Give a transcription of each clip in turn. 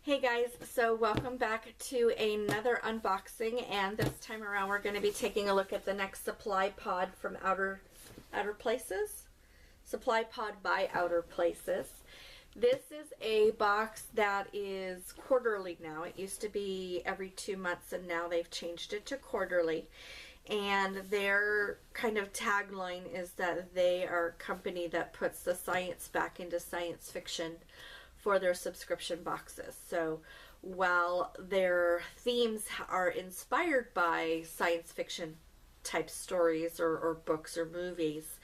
Hey guys, so welcome back to another unboxing, and this time around we're going to be taking a look at the next Supply Pod from Outer Places. Supply Pod by Outer Places. This is a box that is quarterly now. It used to be every 2 months, and now they've changed it to quarterly. And their kind of tagline is that they are a company that puts the science back into science fiction for their subscription boxes. So while their themes are inspired by science fiction type stories or books or movies,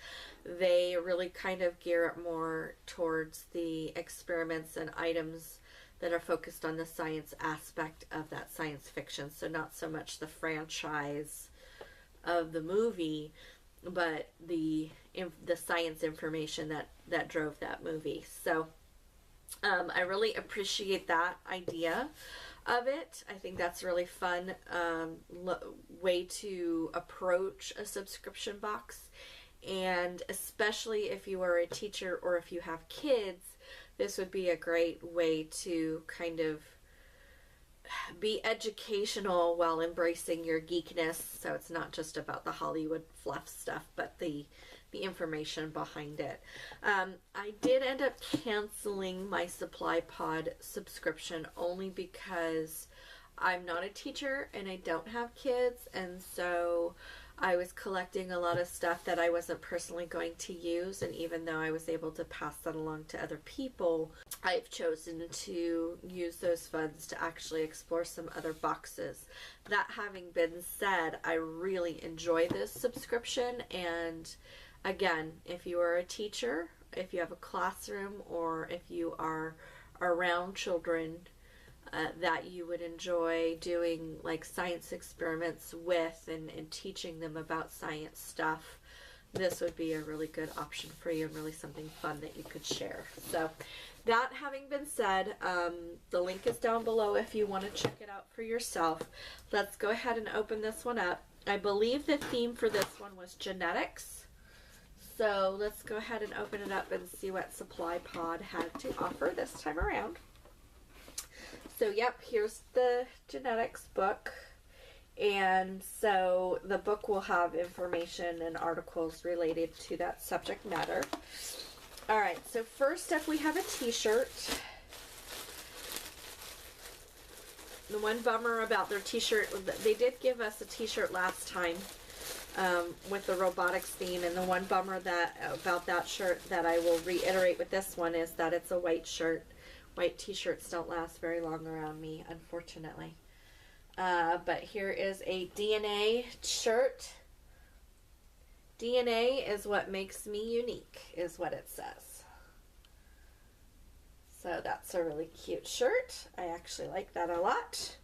they really kind of gear it more towards the experiments and items that are focused on the science aspect of that science fiction. So not so much the franchise of the movie, but the science information that drove that movie. So I really appreciate that idea of it. I think that's a really fun way to approach a subscription box. And especially if you are a teacher or if you have kids, this would be a great way to kind of be educational while embracing your geekness. So it's not just about the Hollywood fluff stuff, but the information behind it. I did end up canceling my Supply Pod subscription only because I'm not a teacher and I don't have kids, and so I was collecting a lot of stuff that I wasn't personally going to use, and even though I was able to pass that along to other people, I've chosen to use those funds to actually explore some other boxes. That having been said, I really enjoy this subscription, and again, if you are a teacher, if you have a classroom, or if you are around children that you would enjoy doing like science experiments with and teaching them about science stuff, this would be a really good option for you and really something fun that you could share. So that having been said, the link is down below if you want to check it out for yourself. Let's go ahead and open this one up. I believe the theme for this one was genetics. So let's go ahead and open it up and see what Supply Pod had to offer this time around. So yep, here's the genetics book. And so the book will have information and articles related to that subject matter. Alright, so first up we have a t-shirt. The one bummer about their t-shirt, they did give us a t-shirt last time with the robotics theme, and the one bummer about that shirt that I will reiterate with this one is that it's a white shirt. White t-shirts don't last very long around me, unfortunately. But here is a DNA shirt. DNA is what makes me unique, is what it says. So that's a really cute shirt. I actually like that a lot.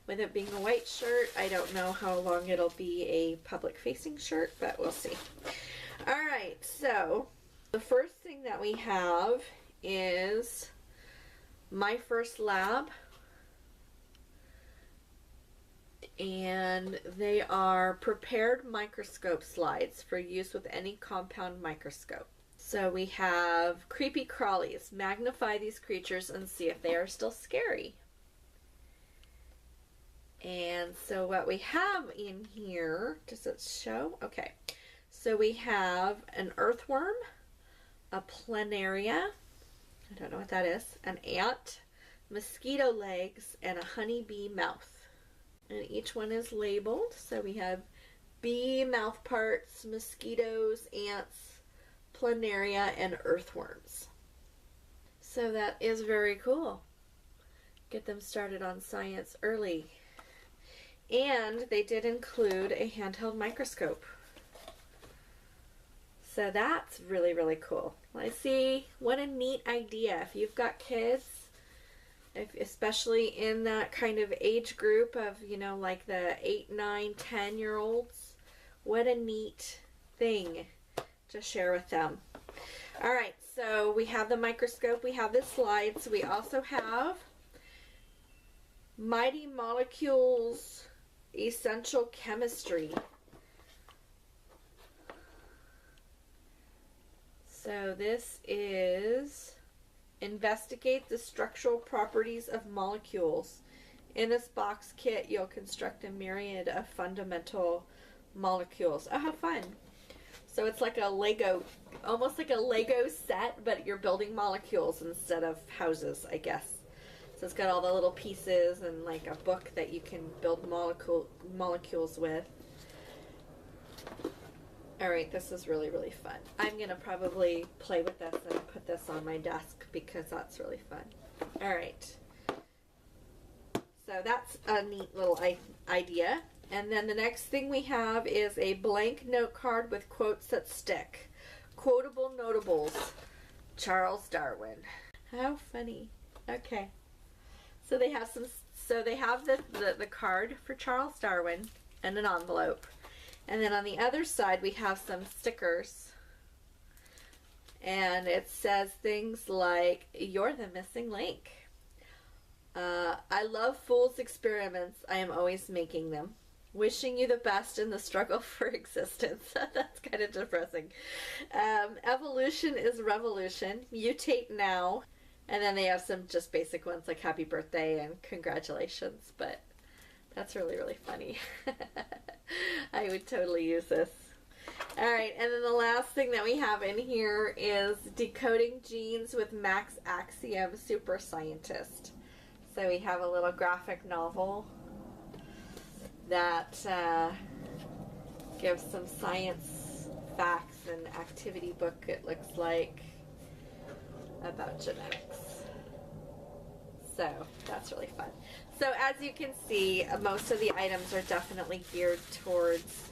With it being a white shirt, I don't know how long it'll be a public-facing shirt, but we'll see. Alright, so the first thing that we have is My First Lab, and they are prepared microscope slides for use with any compound microscope. So we have creepy crawlies. Magnify these creatures and see if they are still scary. And so what we have in here, does it show? Okay. So we have an earthworm, a planaria, I don't know what that is, an ant, mosquito legs, and a honeybee mouth. And each one is labeled. So we have bee mouth parts, mosquitoes, ants, planaria, and earthworms. So that is very cool. Get them started on science early. And they did include a handheld microscope. So that's really, really cool. I see. What a neat idea. If you've got kids, especially in that kind of age group of, you know, like the 8, 9, 10-year-olds, what a neat thing to share with them. All right, so we have the microscope, we have the slides, we also have Mighty Molecules Essential Chemistry. So this is investigate the structural properties of molecules. In this box kit, you'll construct a myriad of fundamental molecules. Oh, how fun. So it's like a Lego, almost like a Lego set, but you're building molecules instead of houses, I guess. So it's got all the little pieces and like a book that you can build molecules with. Alright, this is really, really fun. I'm going to probably play with this and put this on my desk because that's really fun. Alright. So that's a neat little idea. And then the next thing we have is a blank note card with quotes that stick. Quotable notables. Charles Darwin. How funny. Okay. So they have the card for Charles Darwin and an envelope. And then on the other side we have some stickers. And it says things like, "You're the missing link." I love fool's experiments. I am always making them. Wishing you the best in the struggle for existence. That's kind of depressing. Evolution is revolution. Mutate now. And then they have some just basic ones like happy birthday and congratulations. But that's really, really funny. I would totally use this. Alright, and then the last thing that we have in here is Decoding Genes with Max Axiom, Super Scientist. So we have a little graphic novel that gives some science facts and activity book, it looks like, about genetics. So that's really fun. So as you can see, most of the items are definitely geared towards,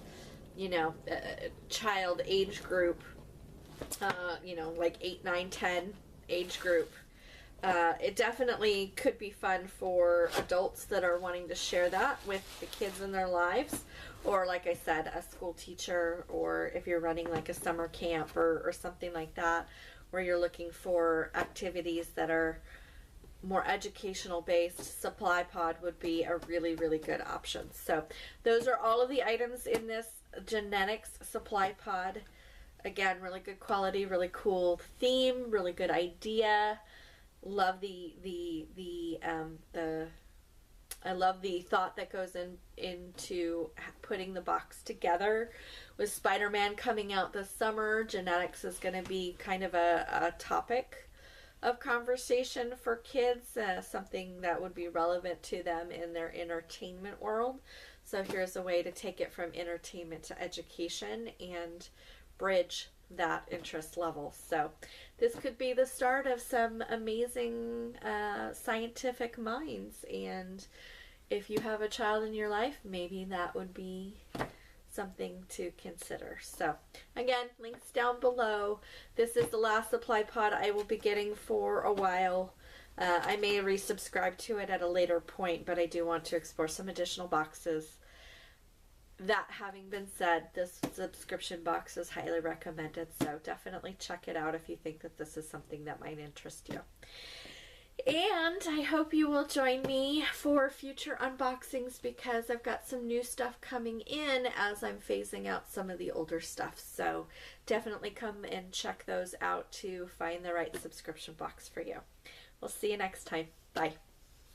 you know, child age group, you know, like 8, 9, 10 age group. It definitely could be fun for adults that are wanting to share that with the kids in their lives, or like I said, a school teacher, or if you're running like a summer camp or something like that, where you're looking for activities that are more educational based. Supply Pod would be a really, really good option. So those are all of the items in this genetics Supply Pod. Again, really good quality, really cool theme, really good idea. Love I love the thought that goes into putting the box together. With Spider-Man coming out this summer, genetics is going to be kind of a topic of conversation for kids, something that would be relevant to them in their entertainment world. So here's a way to take it from entertainment to education and bridge that interest level. So this could be the start of some amazing scientific minds, and if you have a child in your life, maybe that would be something to consider. So again, links down below. This is the last Supply Pod I will be getting for a while. I may resubscribe to it at a later point, but I do want to explore some additional boxes. That having been said, this subscription box is highly recommended, so definitely check it out if you think that this is something that might interest you. And I hope you will join me for future unboxings, because I've got some new stuff coming in as I'm phasing out some of the older stuff. So definitely come and check those out to find the right subscription box for you. We'll see you next time. Bye.